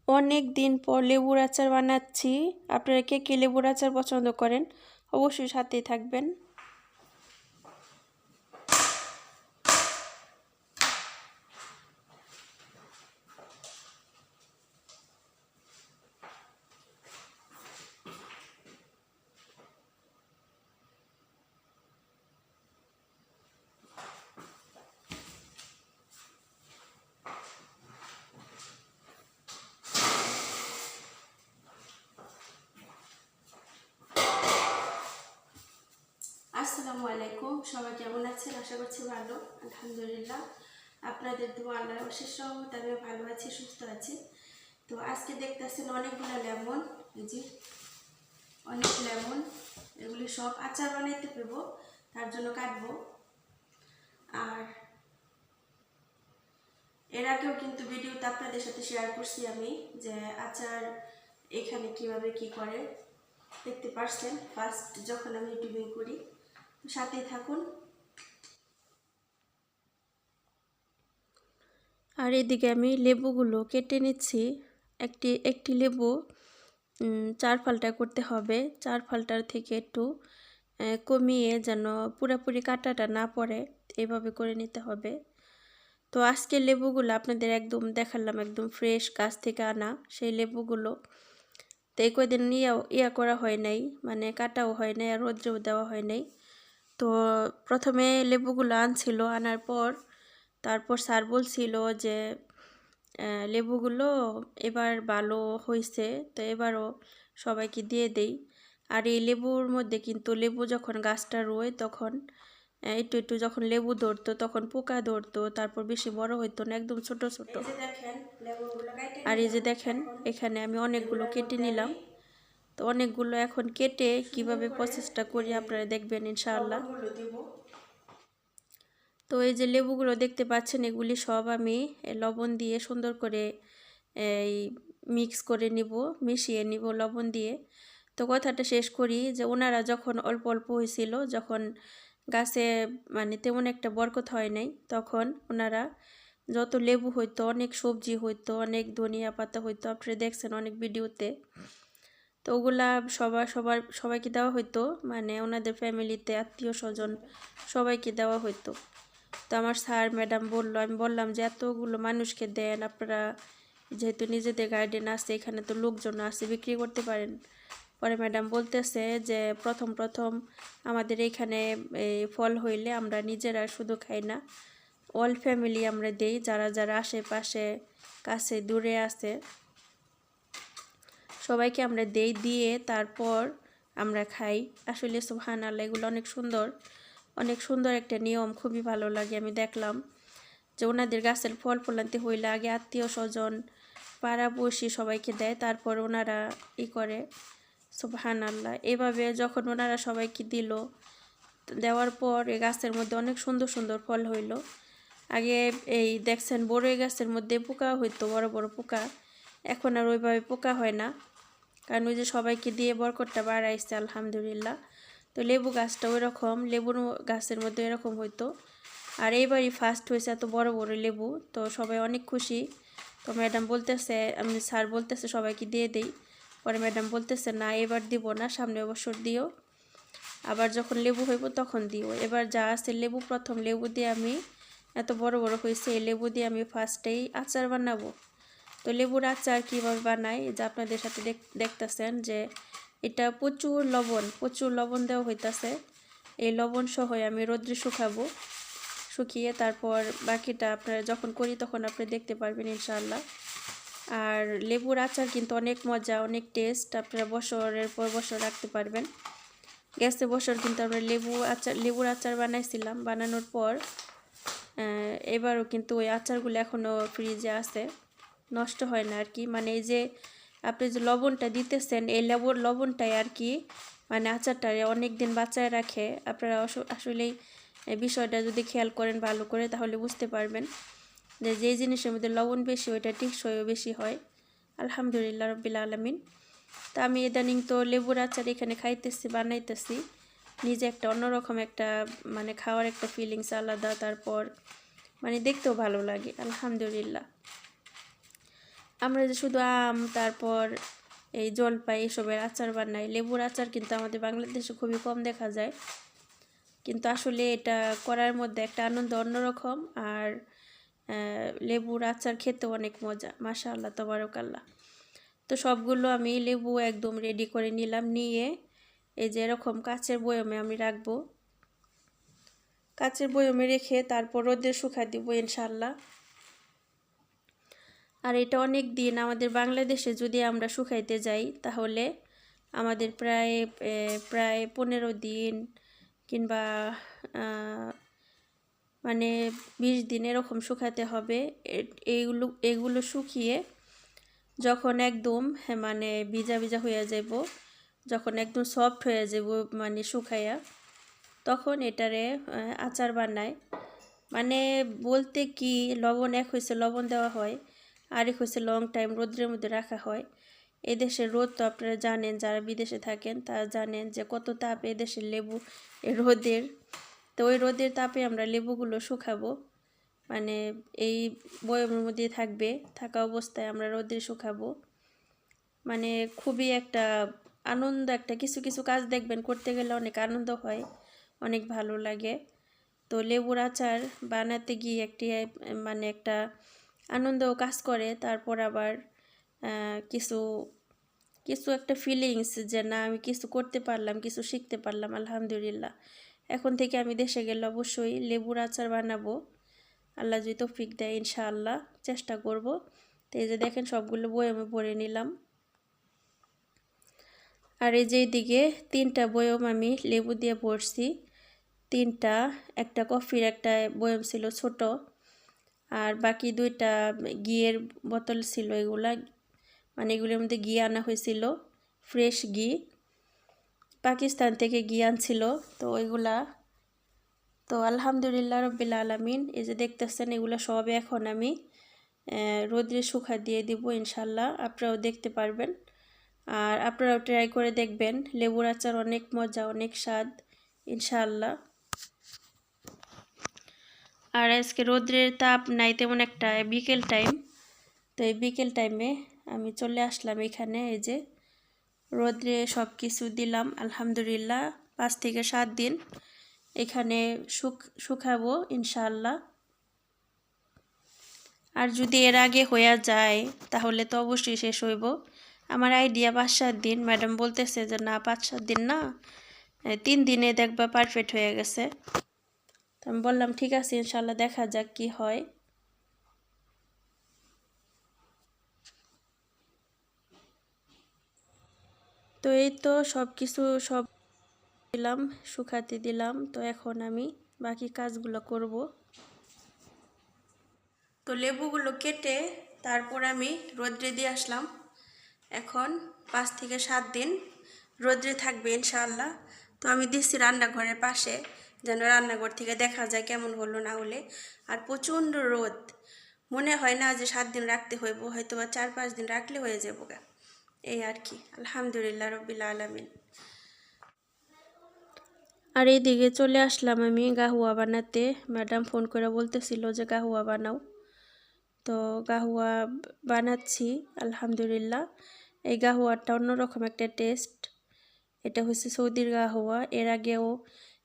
অনেক দিন পর লেবুর আচার বানাচ্ছি। আপনারা কে কে লেবুর আচার পছন্দ করেন অবশ্যই সাথেই থাকবেন। আসসালামু আলাইকুম, সবাই কেমন আছেন? আশা করছি ভালো, আলহামদুলিল্লাহ। আপনাদের দোয়া আল্লাহর অশেষ রহমতে আমিও ভালো আছি, সুস্থ আছি। তো আজকে দেখতেছেন অনেকগুলো লেমন, এই যে অনেক লেমন, এগুলি সব আচার বানাইতে পেব, তার জন্য কাটবো। আর এর আগেও কিন্তু ভিডিওতে আপনাদের সাথে শেয়ার করছি আমি যে আচার এখানে কিভাবে কি করে, দেখতে পারছেন ফার্স্ট যখন আমি ইউটিউবিং করি। সাথেই থাকুন। আর এদিকে আমি লেবুগুলো কেটে নিচ্ছি। একটি একটি লেবু 4 ফালটা করতে হবে। 4 ফালটার থেকে একটু কমিয়ে যেন পুরোপুরি কাঁটাটা না পড়ে, এভাবে করে নিতে হবে। তো আজকের লেবুগুলো আপনাদের একদম দেখালাম, একদম ফ্রেশ গাছ থেকে আনা সেই লেবুগুলো। তো এই কয়দিন ইয়া করা হয় নাই, মানে কাটাও হয় নাই আর রোদ্রেও দেওয়া হয় নাই। তো প্রথমে লেবুগুলো আনছিল, আনার পর তারপর স্যার বলছিল যে লেবুগুলো এবার ভালো হয়েছে, তো এবারও সবাইকে দিয়ে দেই। আর এই লেবুর মধ্যে কিন্তু লেবু যখন গাছটা রোয় তখন একটু একটু যখন লেবু ধরতো তখন পোকা ধরতো, তারপর বেশি বড় হইতো না, একদম ছোট ছোট। আর এই যে দেখেন এখানে আমি অনেকগুলো কেটে নিলাম। তো অনেকগুলো এখন কেটে কিভাবে প্রসেসটা করি আপনারা দেখবেন ইনশাআল্লাহ। তো এই যে লেবুগুলো দেখতে পাচ্ছেন, এগুলি সব আমি লবণ দিয়ে সুন্দর করে এই মিক্স করে নিব, মিশিয়ে নিব লবণ দিয়ে। তো কথাটা শেষ করি যে ওনারা যখন অল্প অল্প হয়েছিল, যখন গাছে মানে তেমন একটা বরকত হয় নাই, তখন ওনারা যত লেবু হইতো, অনেক সবজি হইতো, অনেক ধনিয়া পাতা হইতো, আপনারা দেখছেন অনেক ভিডিওতে। তো ওগুলা সবাইকে দেওয়া হইতো, মানে ওনাদের ফ্যামিলিতে আত্মীয় স্বজন সবাইকে দেওয়া হইতো। তো আমার স্যার ম্যাডাম বললো, আমি বললাম যে এতগুলো মানুষকে দেন আপনারা, যেহেতু নিজেদের গার্ডেন আছে, এখানে তো লোকজন আছে, বিক্রি করতে পারেন। পরে ম্যাডাম বলতেছে যে প্রথম প্রথম আমাদের এখানে এই ফল হইলে আমরা নিজেরা শুধু খাই না, অল ফ্যামিলি আমরা দেই, যারা যারা আশেপাশে কাছে দূরে আছে সবাইকে আমরা দেই, দিয়ে তারপর আমরা খাই। আসলে সুবহানাল্লাহ, এগুলো অনেক সুন্দর একটা নিয়ম, খুবই ভালো লাগে। আমি দেখলাম যে ওনাদের গাছের ফল ফলান্তি হইলে আগে আত্মীয় স্বজন পাড়াপড়শি সবাইকে দেয়, তারপর ওনারা করে। সুবহানাল্লাহ, এভাবে যখন ওনারা সবাইকে দিল, দেওয়ার পর এই গাছের মধ্যে অনেক সুন্দর সুন্দর ফল হইল। আগে এই দেখছেন বড়ই গাছের মধ্যে পোকা হইতো, বড় বড় পোকা, এখন আর ওইভাবে পোকা হয় না, কারণ ওই যে সবাইকে দিয়ে বরকতটা বাড়াইছে আলহামদুলিল্লাহ। তো লেবু গাছটা ওই রকম, লেবুর গাছের মধ্যে এরকম হইতো। আর এইবারই ফার্স্ট হয়েছে এত বড় বড় লেবু, তো সবাই অনেক খুশি। তো ম্যাডাম বলতেছে, আমি স্যার বলতেছে সবাইকে দিয়ে দেই। পরে ম্যাডাম বলতেছে না, এবার দিব না, সামনের বছর দিও, আবার যখন লেবু হইব তখন দিও। এবার যা আছে লেবু, প্রথম লেবু দিয়ে আমি, এত বড় বড় হয়েছে এই লেবু দিয়ে আমি ফার্স্টেই আচার বানাবো। তো লেবুর আচার কীভাবে বানাই, যে আপনাদের সাথে দেখতেছেন যে এটা প্রচুর লবণ দেওয়া হইতাছে। এই লবণ সহ আমি রোদ্রে শুকাবো, শুকিয়ে তারপর বাকিটা আপনারা যখন করি তখন আপনি দেখতে পারবেন ইনশাআল্লাহ। আর লেবুর আচার কিন্তু অনেক মজা, অনেক টেস্ট, আপনারা বছরের পর বছর রাখতে পারবেন। গেছে বছর কিন্তু আমরা লেবুর আচার বানাইছিলাম, বানানোর পর এবারও কিন্তু ওই আচারগুলো এখনও ফ্রিজে আছে, নষ্ট হয় না আর কি। মানে এই যে আপনি যে লবণটা দিতেছেন, এই লবণটাই আর কি মানে আচারটা অনেক দিন বাঁচায় রাখে। আপনারা আসলেই এই বিষয়টা যদি খেয়াল করেন ভালো করে, তাহলে বুঝতে পারবেন যে যেই জিনিসের মধ্যে লবণ বেশি ওইটা টেকসইও বেশি হয়। আলহামদুলিল্লাহ রাব্বিল আলামিন। তা আমি ইদানিং তো লেবুর আচার এখানে খাইতেছি, বানাইতেছি নিজে, একটা অন্যরকম একটা মানে খাওয়ার একটা ফিলিংস আলাদা, তারপর মানে দেখতেও ভালো লাগে আলহামদুলিল্লাহ। আমরা যে শুধু আম, তারপর এই জলপাই এসবের আচার বানাই, লেবুর আচার কিন্তু আমাদের বাংলাদেশে খুবই কম দেখা যায়, কিন্তু আসলে এটা করার মধ্যে একটা আনন্দ অন্যরকম। আর লেবুর আচার খেতেও অনেক মজা, মাশাআল্লাহ তাবারাকাল্লাহ। তো সবগুলো আমি লেবু একদম রেডি করে নিলাম, নিয়ে এই যে এরকম কাচের বয়মে আমি রাখবো। কাচের বয়মে রেখে তারপর রোদে শুকা দিব ইনশাআল্লাহ। আর এটা অনেক দিন আমাদের বাংলাদেশে যদি আমরা শুকাইতে যাই তাহলে আমাদের প্রায় প্রায় 15 দিন কিংবা মানে 20 দিন এরকম শুকাতে হবে। এগুলো শুকিয়ে যখন একদম মানে ভিজা ভিজা হয়ে যাব, যখন একদম সফট হয়ে যাব মানে শুকাইয়া, তখন এটারে আচার বানায়। মানে বলতে কি, লবণ এক হয়েছে লবণ দেওয়া হয়, আরেক হয়েছে লং টাইম রোদ্রের মধ্যে রাখা হয়। এদেশের রোদ তো আপনারা জানেন, যারা বিদেশে থাকেন তারা জানেন যে কত তাপ এদেশের লেবু রোদের। তো ওই রোদের তাপে আমরা লেবুগুলো শুকাবো, মানে এই বয়মের মধ্যে থাকবে, থাকা অবস্থায় আমরা রোদে শুকাবো। মানে খুবই একটা আনন্দ, একটা কিছু কিছু কাজ দেখবেন করতে গেলে অনেক আনন্দ হয়, অনেক ভালো লাগে। তো লেবুর আচার বানাতে গিয়ে একটি মানে একটা আনন্দও কাজ করে, তারপর আবার কিছু কিছু একটা ফিলিংস যে না আমি কিছু করতে পারলাম, কিছু শিখতে পারলাম, আলহামদুলিল্লাহ। এখন থেকে আমি দেশে গেলে অবশ্যই লেবুর আচার বানাবো, আল্লাহ যদি তৌফিক দেয় ইনশাআল্লাহ চেষ্টা করব। তো এই যে দেখেন সবগুলো বয়মে ভরে নিলাম। আর এই যে এইদিকে 3টা বয়ম আমি লেবু দিয়ে ভরছি, 3টা, একটা কফির একটা বয়ম ছিল ছোট, আর বাকি 2টা ঘিয়ের বোতল ছিল। এগুলা মানে এগুলোর মধ্যে ঘি আনা হয়েছিল, ফ্রেশ ঘি, পাকিস্তান থেকে ঘি আনছিল। তো এগুলা তো আলহামদুলিল্লাহ রব্বিল আলামিন। এই যে দেখতেছেন এগুলো সব এখন আমি রোদ্রে শুকা দিয়ে দিব ইনশাল্লাহ, আপনারাও দেখতে পারবেন। আর আপনারাও ট্রাই করে দেখবেন, লেবুর আচার অনেক মজা, অনেক স্বাদ ইনশাআল্লাহ। আর আজকে রোদ্রের তাপ নাই তেমন একটা, বিকেল টাইম, তো এই বিকেল টাইমে আমি চলে আসলাম এখানে। এই যে রোদ্রে সব কিছু দিলাম আলহামদুলিল্লাহ, 5 থেকে 7 দিন এখানে শুকাবো ইনশাআল্লাহ। আর যদি এর আগে হয়ে যায় তাহলে তো অবশ্যই শেষ হইব। আমার আইডিয়া 5-7 দিন, ম্যাডাম বলতেছে যে না 5-7 দিন না, 3 দিনে দেখবা পারফেক্ট হয়ে গেছে। তো আমি বললাম ঠিক আছে ইনশাআল্লাহ, দেখা যাক কি হয়। তো এই তো সব কিছু সব দিলাম, শুকাতে দিলাম। তো এখন আমি বাকি কাজগুলো করব। তো লেবুগুলো কেটে তারপর আমি রোদ্রে দিয়ে আসলাম। এখন 5 থেকে 7 দিন রোদ্রে থাকবে ইনশাআল্লাহ। তো আমি দিচ্ছি রান্নাঘরের পাশে, যেন রান্নাঘর থেকে দেখা যায় কেমন হলো না হলে। আর প্রচণ্ড রোদ, মনে হয় না যে 7 দিন রাখতে হইব, হয়তো বা 4-5 দিন রাখলে হয়ে যাবো গা, এই আর কি। আলহামদুলিল্লাহ রব্বিল আলামিন। আর এইদিকে চলে আসলাম আমি গাহুয়া বানাতে। ম্যাডাম ফোন করে বলতেছিল যে গাহুয়া বানাও, তো গাহুয়া বানাচ্ছি আলহামদুলিল্লাহ। এই গাহুয়াটা অন্যরকম একটা টেস্ট। এটা হচ্ছে সৌদির গাহুয়া, এর আগেও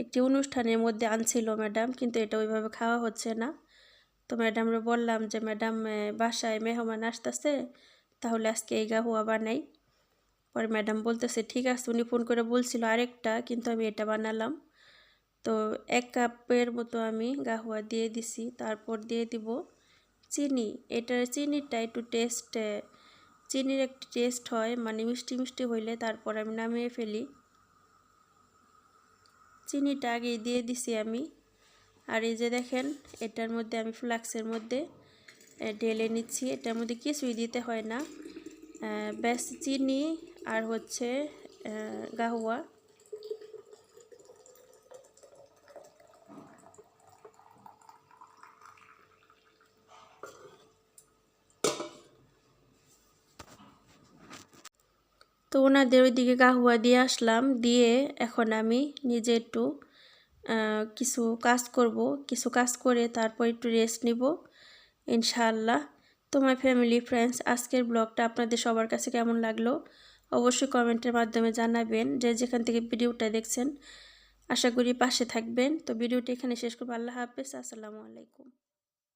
একটি অনুষ্ঠানের মধ্যে আনছিল ম্যাডাম, কিন্তু এটা ওইভাবে খাওয়া হচ্ছে না। তো ম্যাডামরে বললাম যে ম্যাডাম বাসায় মেহমান আসতেছে, তাহলে আজকে এই গাহুয়া বানাই। পরে ম্যাডাম বলতেছে ঠিক আছে, উনি ফোন করে বলছিল আরেকটা, কিন্তু আমি এটা বানালাম। তো 1 কাপের মতো আমি গাহুয়া দিয়ে দিছি, তারপর দিয়ে দিব চিনি। এটার চিনিটা একটু চিনির একটি টেস্ট হয়, মানে মিষ্টি মিষ্টি হইলে তারপর আমি নামিয়ে ফেলি। চিনিটা আগেই দিয়ে দিছি আমি। আর এই যে দেখেন এটার মধ্যে আমি ফ্লাক্সের মধ্যে ঢেলে নিচ্ছি, এটার মধ্যে কিছুই দিতে হয় না, ব্যাস চিনি আর হচ্ছে গাহুয়া। তো ওনাদের ওইদিকে গাহুয়া দিয়ে আসলাম, দিয়ে এখন আমি নিজে একটু কিছু কাজ করব, কিছু কাজ করে তারপর একটু রেস্ট নিব ইনশাআল্লাহ। তো মাই ফ্যামিলি ফ্রেন্ডস, আজকের ব্লগটা আপনাদের সবার কাছে কেমন লাগলো অবশ্যই কমেন্টের মাধ্যমে জানাবেন। যে যেখান থেকে ভিডিওটা দেখছেন আশা করি পাশে থাকবেন। তো ভিডিওটি এখানে শেষ করব। আল্লাহ হাফেজ, আসসালামু আলাইকুম।